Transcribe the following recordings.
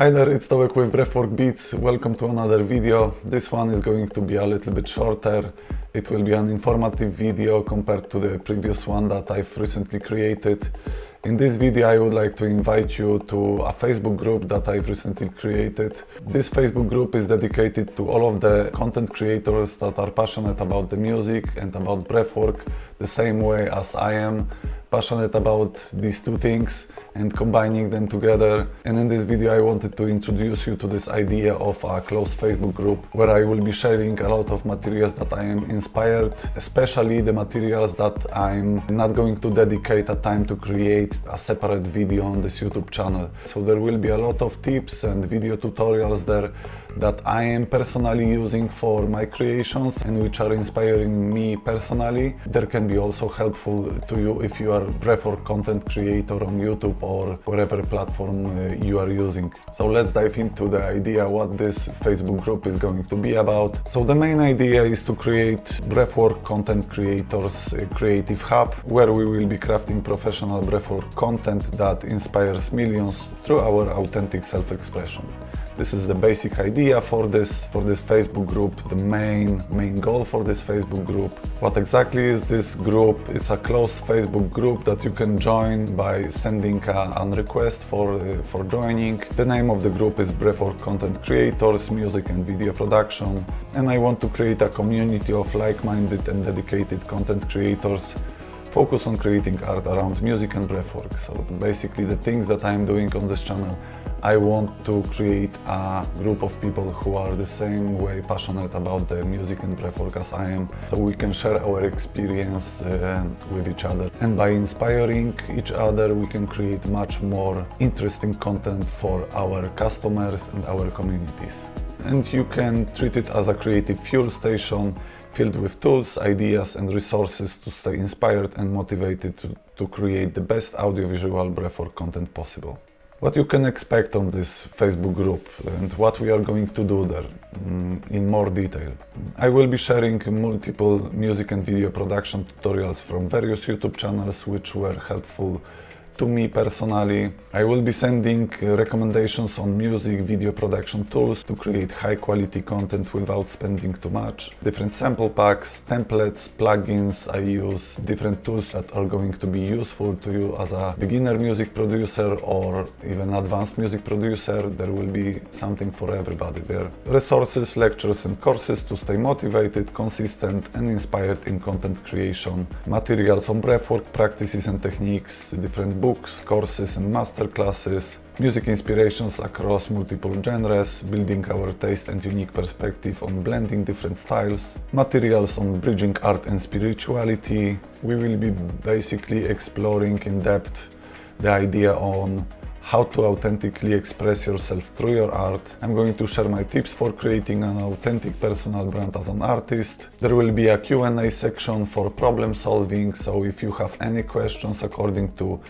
Hi there, it's Tomek with Breathwork Beats. Welcome to another video. This one is going to be a little bit shorter. It will be an informative video compared to the previous one that I've recently created. In this video I would like to invite you to a Facebook group that I've recently created. This Facebook group is dedicated to all of the content creators that are passionate about the music and about breathwork the same way as I am passionate about these two things and combining them together. And in this video I wanted to introduce you to this idea of a closed Facebook group where I will be sharing a lot of materials that I am inspired, especially the materials that I'm not going to dedicate a time to create a separate video on this YouTube channel. So there will be a lot of tips and video tutorials there that I am personally using for my creations and which are inspiring me personally. There can be also helpful to you if you are breathwork content creator on YouTube or whatever platform you are using. So let's dive into the idea what this Facebook group is going to be about. So the main idea is to create breathwork content creators creative hub where we will be crafting professional breathwork content that inspires millions through our authentic self-expression. This is the basic idea for this Facebook group, the main goal for this Facebook group. What exactly is this group? It's a closed Facebook group that you can join by sending a request for joining. The name of the group is Breathwork Content Creators, Music and Video Production. And I want to create a community of like-minded and dedicated content creators focus on creating art around music and breathwork. So basically the things that I'm doing on this channel, I want to create a group of people who are the same way passionate about the music and breathwork as I am, so we can share our experience with each other. And by inspiring each other, we can create much more interesting content for our customers and our communities. And you can treat it as a creative fuel station filled with tools, ideas and resources to stay inspired and motivated to create the best audiovisual breathwork content possible. What you can expect on this Facebook group and what we are going to do there in more detail. I will be sharing multiple music and video production tutorials from various YouTube channels which were helpful to me personally. I will be sending recommendations on music video production tools to create high quality content without spending too much. Different sample packs, templates, plugins. I use different tools that are going to be useful to you as a beginner music producer or even advanced music producer. There will be something for everybody there. Resources, lectures and courses to stay motivated, consistent and inspired in content creation. Materials on breathwork practices and techniques, different books, courses and master classes, music inspirations across multiple genres, building our taste and unique perspective on blending different styles, materials on bridging art and spirituality. We will be basically exploring in depth the idea on how to authentically express yourself through your art. I'm going to share my tips for creating an authentic personal brand as an artist. There will be a Q&A section for problem solving, so if you have any questions according to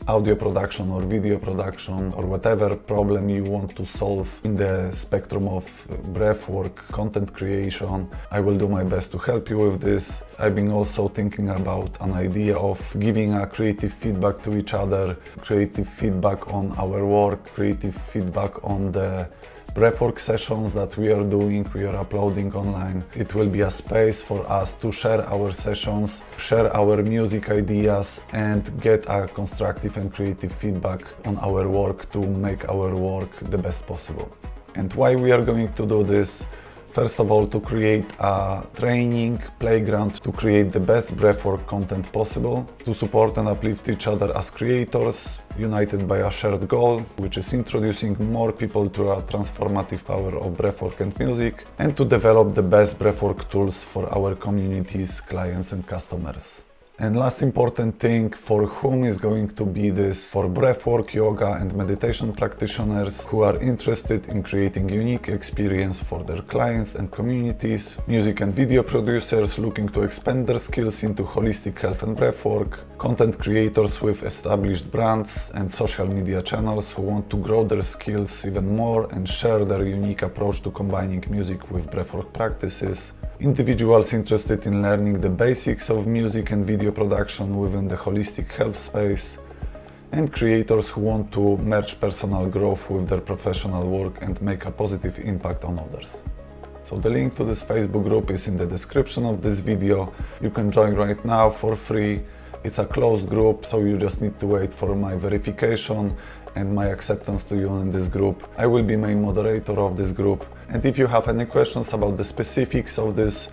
audio production or video production or whatever problem you want to solve in the spectrum of breathwork content creation, I will do my best to help you with this. I've been also thinking about an idea of giving a creative feedback to each other, creative feedback on our work, creative feedback on the breathwork sessions that we are uploading online. It will be a space for us to share our sessions, share our music ideas and get a constructive and creative feedback on our work to make our work the best possible. And why we are going to do this? First of all, to create a training playground to create the best breathwork content possible, to support and uplift each other as creators, united by a shared goal, which is introducing more people to a transformative power of breathwork and music, and to develop the best breathwork tools for our communities, clients and customers. And last important thing, for whom is going to be this? For breathwork, yoga and meditation practitioners who are interested in creating unique experience for their clients and communities, music and video producers looking to expand their skills into holistic health and breathwork, content creators with established brands and social media channels who want to grow their skills even more and share their unique approach to combining music with breathwork practices, individuals interested in learning the basics of music and video production within the holistic health space, and creators who want to merge personal growth with their professional work and make a positive impact on others. So the link to this Facebook group is in the description of this video. You can join right now for free. It's a closed group, so you just need to wait for my verification and my acceptance to you in this group. I will be main moderator of this group. And if you have any questions about the specifics of this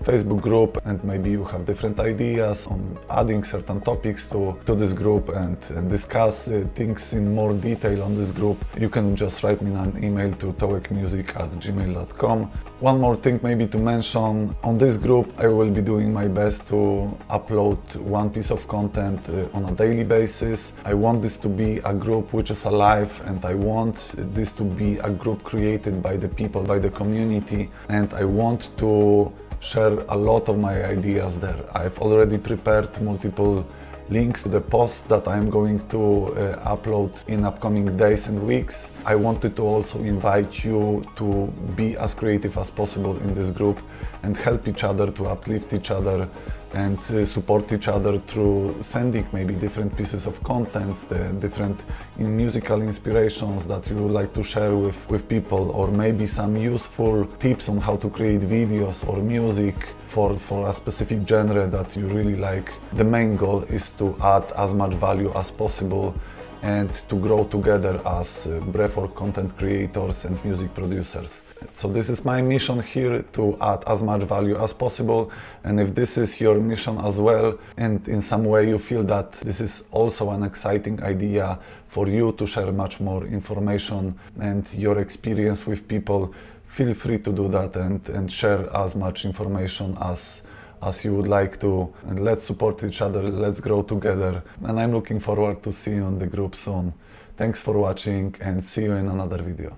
Facebook group, and maybe you have different ideas on adding certain topics to this group and discuss things in more detail on this group, you can just write me an email to touekmusic@gmail.com. One more thing maybe to mention, on this group I will be doing my best to upload one piece of content on a daily basis. I want this to be a group which is alive, and I want this to be a group created by the people, by the community, and I want to share a lot of my ideas there. I've already prepared multiple links to the posts that I'm going to upload in upcoming days and weeks. I wanted to also invite you to be as creative as possible in this group and help each other, to uplift each other and support each other through sending maybe different pieces of content, the different musical inspirations that you would like to share with people, or maybe some useful tips on how to create videos or music for a specific genre that you really like. The main goal is to add as much value as possible and to grow together as Breathwork content creators and music producers. So this is my mission here, to add as much value as possible. And if this is your mission as well, and in some way you feel that this is also an exciting idea for you to share much more information and your experience with people, feel free to do that and share as much information as you would like to. And let's support each other, let's grow together. And I'm looking forward to see you in the group soon. Thanks for watching, and see you in another video.